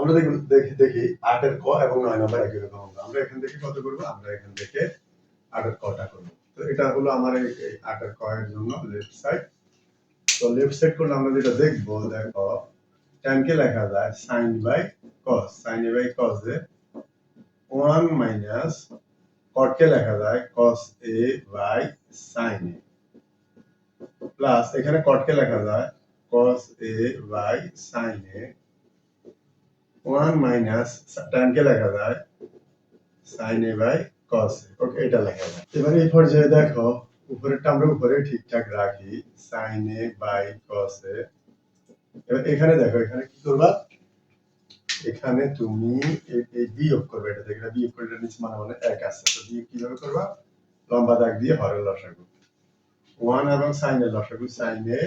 আমরা দেখি 8 এর ক এবং 9 নম্বর একই রকম হবে। আমরা এখান থেকে কত করব? আমরা এখান থেকে 8 এর কটা করব। তো এটা হলো আমার এই 8 এর ক এর জন্য লেফট সাইড। তো লেফট সাইড করলে আমরা যেটা দেখব, দেখো tan কে লেখা যায় sin by cos। sin a by cos a 1 minus cot কে লেখা যায় cos a by sin a plus এখানে cot কে লেখা যায় cos a by sin a 1 minus tan কে লেখা যায় sin a by cos a। Okay, এটা লেখা যায়। এবারে এই পর্যায়ে দেখো উপরেরটা আমরা উপরে ঠিকঠাক রাখি sin a by cos a। এবার এখানে দেখো এখানে কি করবা, এখানে তুমি এই বিয়োগ করবে, এটা থেকে বিয়োগ করে এটা নিচে মানে 1 আছে। তো বিয়োগ কিভাবে করবা? লম্বা দাগ দিয়ে হরের লসাগু 1 এবং sin এর লসাগু sin a।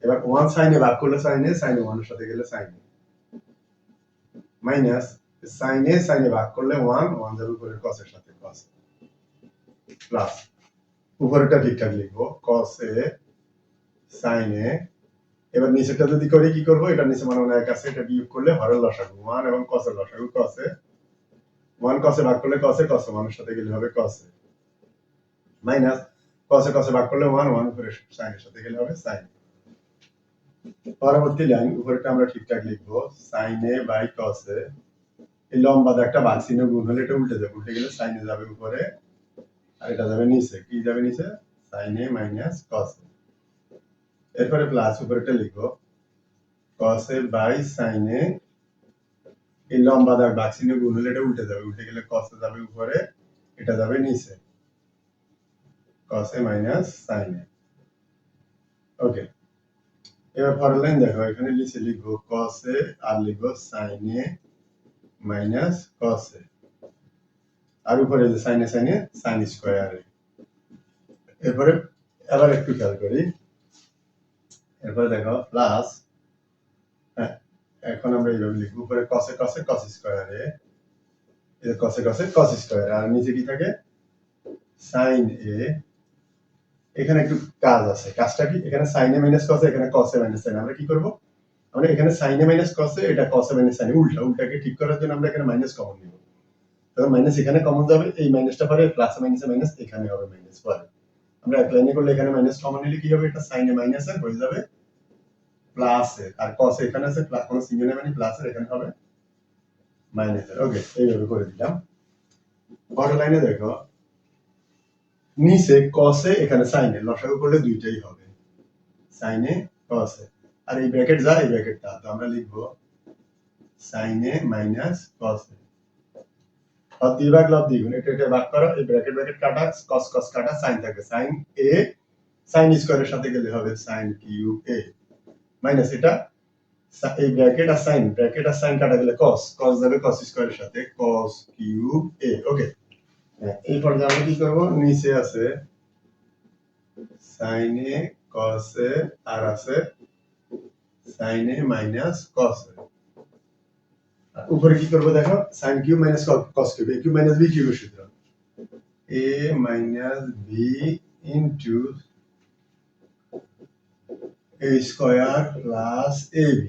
এবার 1 sin a ভাগ করলে sin a, sin a 1 এর সাথে গেলে sin a minus sin a ভাগ করলে 1 যাবে উপরে cos এর সাথে cos প্লাস উপরেরটা ঠিকঠাক লিখবো cos a sin a। এবার নিচেরটা যদি করি কি করব, এটা নিচে মানে 1 আছে, এটা বিয়োগ করলে হরের লসাগু 1 এবং cos এর লসাগু cos a। 1 cos এ ভাগ করলে cos a 1 এর সাথে গেলে হবে cos a মাইনাস cos এ ভাগ করলে 1 উপরে sin এর সাথে গেলে হবে sin a। পরবর্তী লাইন উপরেটা আমরা ঠিকঠাক লিখবো sin a by cos a। এই লম্বা দাগটা ভাগ চিহ্ন গুণ হলে এটা উল্টে যাবে, উল্টে গেলে sin a যাবে উপরে আর এটা যাবে নিচে। কি যাবে নিচে? sin a minus cos a। এরপরে প্লাস উপরেটা লিখবো cos a by sin a। এই লম্বা দাগ ভাগ চিহ্ন গুণ হলে এটা উল্টে যাবে, উল্টে গেলে cos a যাবে উপরে, এটা যাবে নিচে cos a minus sin a। ওকে, এবার পরের লাইন দেখো এখানে নিচে লিখবো cos a আর লিখবো sin a minus cos a আর উপরে যে sin a sin square a। এরপরে আবার একটু খেয়াল করি, এরপরে দেখো প্লাস, এখন আমরা এইভাবে লিখবো উপরে cos a cos square a, এই cos a cos স্কয়ার আর নিচে কি থাকে sin a। এখানে একটু কাজ আছে, কাজটা কি? এখানে sin a minus cos a, এখানে cos a minus sin a। আমরা কি করব? আমরা এখানে sin a minus cos a, এটা cos a minus sin a, উল্টাকে ঠিক করার জন্য আমরা এখানে মাইনাস কমন নিব। তখন মাইনাস এখানে কমন যাবে, এই মাইনাসটা পরে প্লাস মাইনাসে মাইনাস এখানে হবে মাইনাস পরে। আমরা এক লাইনে করলে এখানে মাইনাস কমন নিলে কি হবে? এটা sin a মাইনাস এর হয়ে যাবে প্লাস এর, আর cos এখানে আছে প্লাস, কোন সিঙ্গেল মানে প্লাস এর, এখানে হবে মাইনাস এর। ওকে, এইভাবে করে দিলাম। পরের লাইনে দেখো নিচে cos a এখানে sin a, লসাগু করলে দুইটাই হবে sin a cos a, আর এই ব্র্যাকেট যা এই ব্র্যাকেটটা, তো আমরা লিখবো sin a minus cos a। আর দুই ভাগ লাভ দ্বিগুণ, এটা ভাগ করো, এই ব্র্যাকেট কাটা, cos কাটা, sin থাকে sin a sin স্কয়ারের সাথে গেলে হবে sin কিউব a মাইনাস এটা এই ব্র্যাকেট আর sin কাটা গেলে cos যাবে cos স্কয়ারের সাথে cos কিউব a। ওকে, এই পর্যায়ে আমরা কি করব? নিচে আছে sin a cos a আর আছে sin a minus cos a। উপরে কি করব দেখো sin cube minus cos cube, a cube minus b কিউবের সূত্র a minus b into a square plus ab।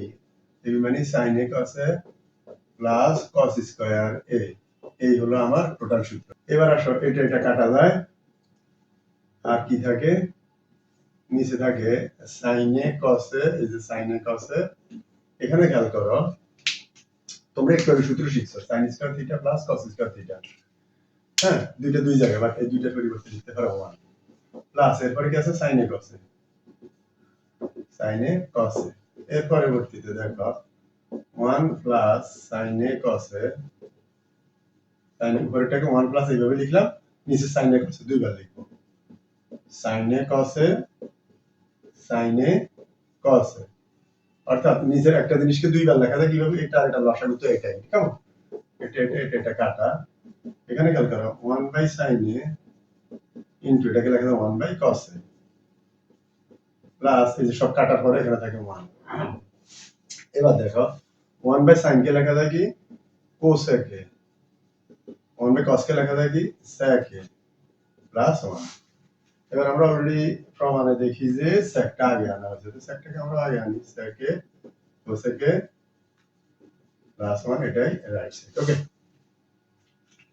ab মানে sin a cos a plus cos square a। এই হলো আমার টোটাল সূত্র। এবার আসো এটা কাটা যায়, আর কি থাকে? নিচে থাকে sin a cos a, এই যে sin a cos a। এখানে খেয়াল করো, তোমরা একটু আগে সূত্র শিখছো sin square theta plus cos square theta. হ্যাঁ, দুইটা দুই জায়গায়, বাট এই দুইটার পরিবর্তে লিখতে পারো 1 প্লাস এরপরে কি আছে sin a cos a, sin a cos a। এর পরবর্তীতে দেখো 1 plus sin a cos a, sin উপরেরটাকে 1 plus এইভাবে লিখলাম, নিচে sin a cos a দুইবার লিখবো sin a cos a sin a cos a। অর্থাৎ নিচের একটা জিনিসকে দুইবার লেখা যায় কিভাবে? এটা আর এটা লসাগু তো এটাই, কেমন? এটা কাটা, এখানে খেয়াল করো 1 বাই sin a ইনটু এটাকে লেখা যায় 1 বাই cos a প্লাস এই যে সব কাটার পরে এখানে থাকে 1। এবার দেখো 1 বাই sin কে লেখা যায় কি cosec a, 1 বাই cos কে লেখা যায় কি sec a প্লাস 1। এবার আমরা অলরেডি প্রমাণে দেখি যে secটা আগে আনা হয়েছে, তো secটাকে আমরা আগে আনি sec a cosec a plus 1 এটাই রাইট সাইড। ওকে।